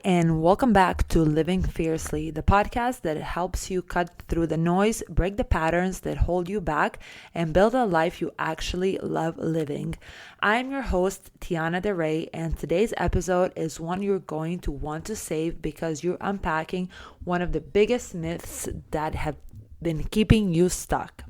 and welcome back to Living Fiercely, the podcast that helps you cut through the noise, break the patterns that hold you back, and build a life you actually love living. I'm your host, Tiana DeRay, and today's episode is one you're going to want to save because you're unpacking one of the biggest myths that have been keeping you stuck.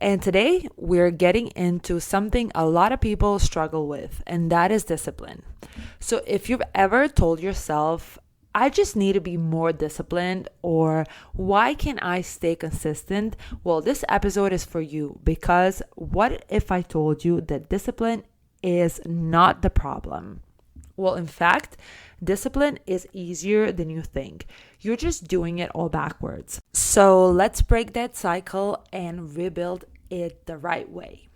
And today we're getting into something a lot of people struggle with, and that is discipline. So if you've ever told yourself, I just need to be more disciplined, or why can't I stay consistent? Well, this episode is for you, because what if I told you that discipline is not the problem? Well, in fact, discipline is easier than you think. You're just doing it all backwards. So let's break that cycle and rebuild it the right way.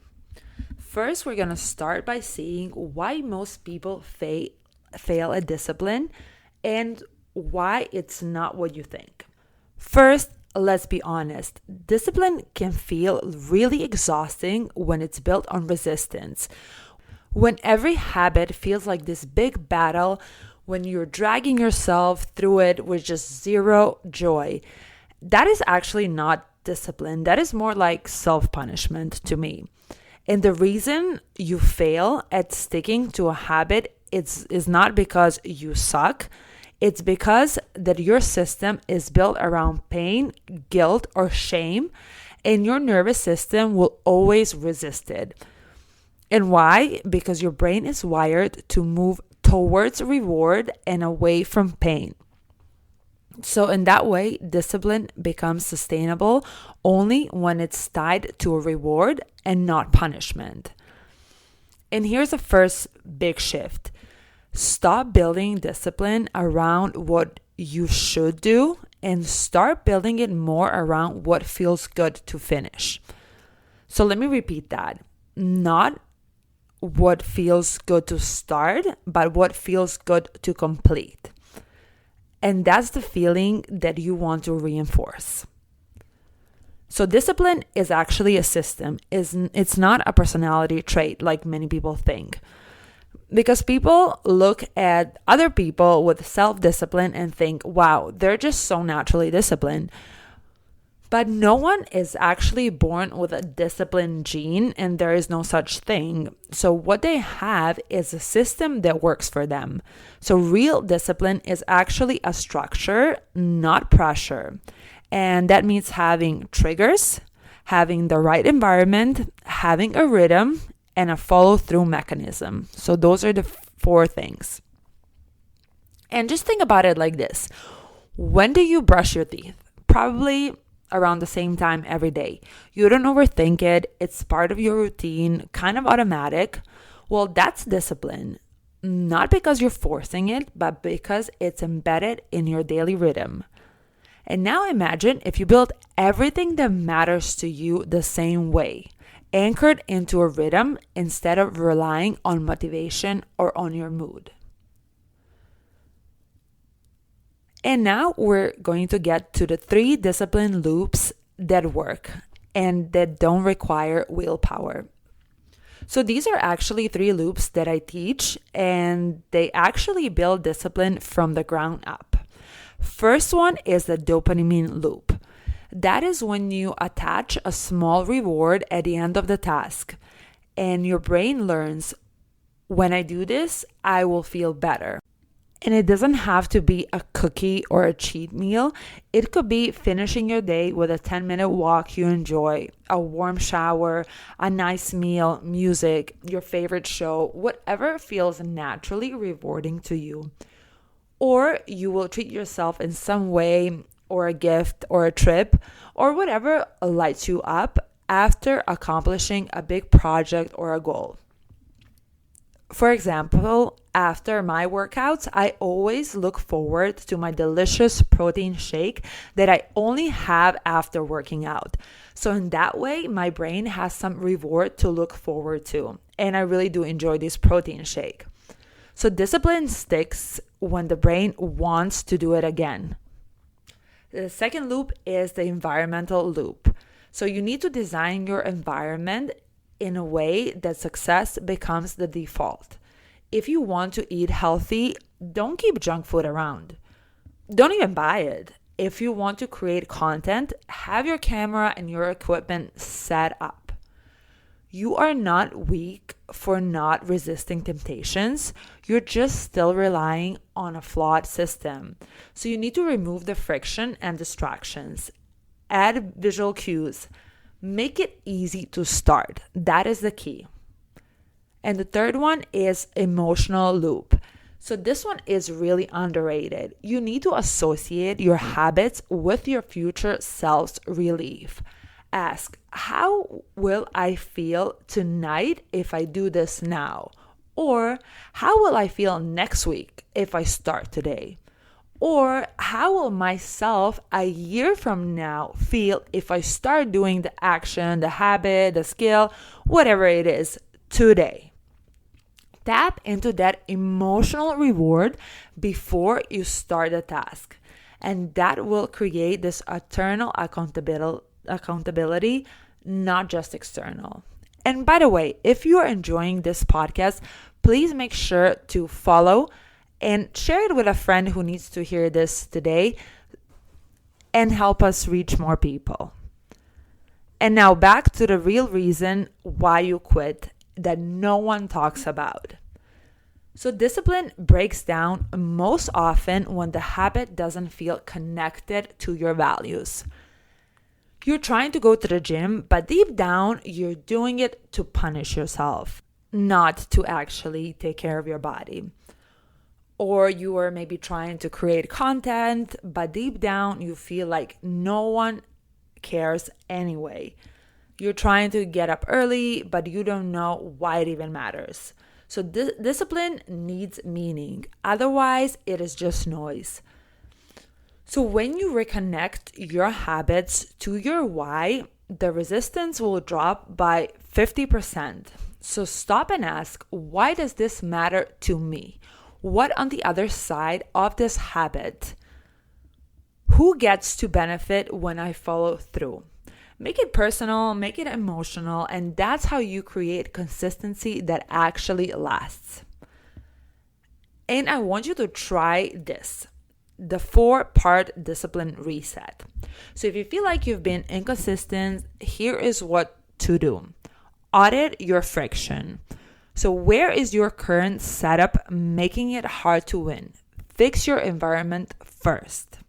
First, we're going to start by seeing why most people fail at discipline and why it's not what you think. First, let's be honest. Discipline can feel really exhausting when it's built on resistance. When every habit feels like this big battle, when you're dragging yourself through it with just zero joy, that is actually not discipline. That is more like self-punishment to me. And the reason you fail at sticking to a habit is not because you suck. It's because that your system is built around pain, guilt, or shame, and your nervous system will always resist it. And why? Because your brain is wired to move towards reward and away from pain. So in that way, discipline becomes sustainable only when it's tied to a reward and not punishment. And here's the first big shift. Stop building discipline around what you should do and start building it more around what feels good to finish. So let me repeat that. Not what feels good to start, but what feels good to complete. And that's the feeling that you want to reinforce. So discipline is actually a system. It's not a personality trait like many people think. Because people look at other people with self-discipline and think, wow, they're just so naturally disciplined. But no one is actually born with a discipline gene, and there is no such thing. So what they have is a system that works for them. So real discipline is actually a structure, not pressure. And that means having triggers, having the right environment, having a rhythm, and a follow-through mechanism. So those are the 4 things. And just think about it like this. When do you brush your teeth? Probably around the same time every day. You don't overthink it. It's part of your routine, kind of automatic. Well, that's discipline. Not because you're forcing it, but because it's embedded in your daily rhythm. And now imagine if you build everything that matters to you the same way, anchored into a rhythm instead of relying on motivation or on your mood. And now we're going to get to the 3 discipline loops that work and that don't require willpower. So these are actually 3 loops that I teach, and they actually build discipline from the ground up. First one is the dopamine loop. That is when you attach a small reward at the end of the task, and your brain learns, when I do this, I will feel better. And it doesn't have to be a cookie or a cheat meal. It could be finishing your day with a 10-minute walk you enjoy, a warm shower, a nice meal, music, your favorite show, whatever feels naturally rewarding to you. Or you will treat yourself in some way, or a gift, or a trip, or whatever lights you up after accomplishing a big project or a goal. For example, after my workouts, I always look forward to my delicious protein shake that I only have after working out. So in that way, my brain has some reward to look forward to. And I really do enjoy this protein shake. So discipline sticks when the brain wants to do it again. The second loop is the environmental loop. So you need to design your environment in a way that success becomes the default. If you want to eat healthy, Don't keep junk food around. Don't even buy it. If you want to create content, have your camera and your equipment set up. You are not weak for not resisting temptations. You're just still relying on a flawed system. So you need to remove the friction and distractions. Add visual cues. Make it easy to start. That is the key. And the third one is emotional loop. So this one is really underrated. You need to associate your habits with your future self's relief. Ask, how will I feel tonight if I do this now? Or how will I feel next week if I start today? Or how will myself a year from now feel if I start doing the action, the habit, the skill, whatever it is today? Tap into that emotional reward before you start the task. And that will create this eternal accountability, not just external. And by the way, if you are enjoying this podcast, please make sure to follow and share it with a friend who needs to hear this today and help us reach more people. And now back to the real reason why you quit that no one talks about. So discipline breaks down most often when the habit doesn't feel connected to your values. You're trying to go to the gym, but deep down, you're doing it to punish yourself, not to actually take care of your body. Or you are maybe trying to create content, but deep down, you feel like no one cares anyway. You're trying to get up early, but you don't know why it even matters. So discipline needs meaning. Otherwise, it is just noise. So when you reconnect your habits to your why, the resistance will drop by 50%. So stop and ask, why does this matter to me? What on the other side of this habit? Who gets to benefit when I follow through? Make it personal, make it emotional, and that's how you create consistency that actually lasts. And I want you to try this, the 4-part discipline reset. So if you feel like you've been inconsistent, here is what to do. Audit your friction. So where is your current setup making it hard to win? Fix your environment first.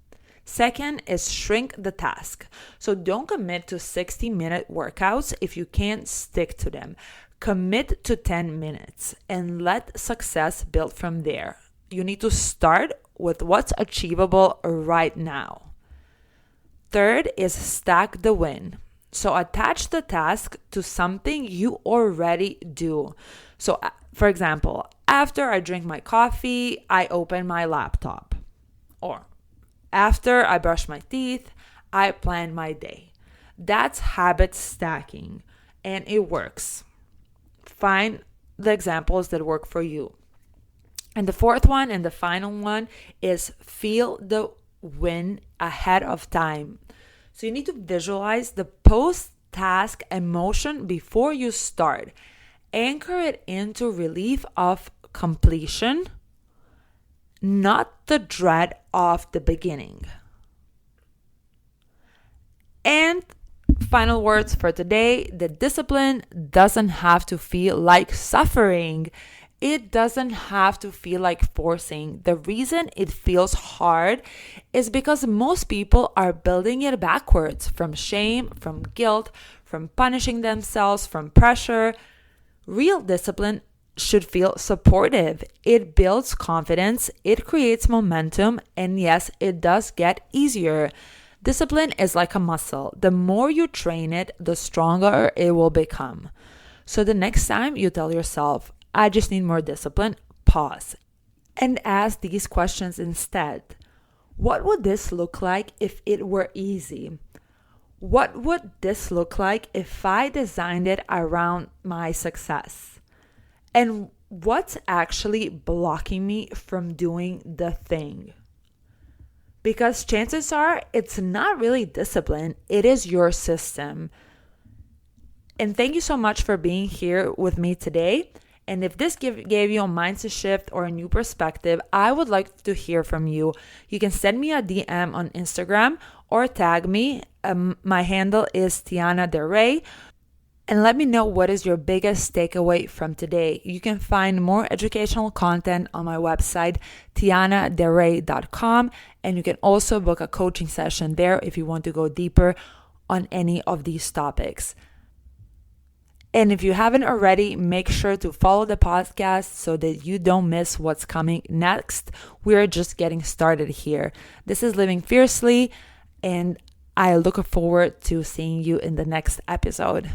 Second is shrink the task. So don't commit to 60-minute workouts if you can't stick to them. Commit to 10 minutes and let success build from there. You need to start with what's achievable right now. Third is stack the win. So attach the task to something you already do. So for example, after I drink my coffee, I open my laptop. Or after I brush my teeth, I plan my day. That's habit stacking, and it works. Find the examples that work for you. And the fourth one and the final one is feel the win ahead of time. So you need to visualize the post-task emotion before you start. Anchor it into relief of completion, not the dread of the beginning. And final words for today, the discipline doesn't have to feel like suffering. It doesn't have to feel like forcing. The reason it feels hard is because most people are building it backwards, from shame, from guilt, from punishing themselves, from pressure. Real discipline should feel supportive. It builds confidence, it creates momentum, and yes, it does get easier. Discipline is like a muscle. The more you train it, the stronger it will become. So the next time you tell yourself, I just need more discipline, pause and ask these questions instead. What would this look like if it were easy? What would this look like if I designed it around my success? And what's actually blocking me from doing the thing? Because chances are it's not really discipline, it is your system. And thank you so much for being here with me today. And if this gave you a mindset shift or a new perspective, I would like to hear from you. You can send me a DM on Instagram or tag me. My handle is Tiana Del Rey. And let me know what is your biggest takeaway from today. You can find more educational content on my website, tianadelrey.com. And you can also book a coaching session there if you want to go deeper on any of these topics. And if you haven't already, make sure to follow the podcast so that you don't miss what's coming next. We're just getting started here. This is Living Fiercely, and I look forward to seeing you in the next episode.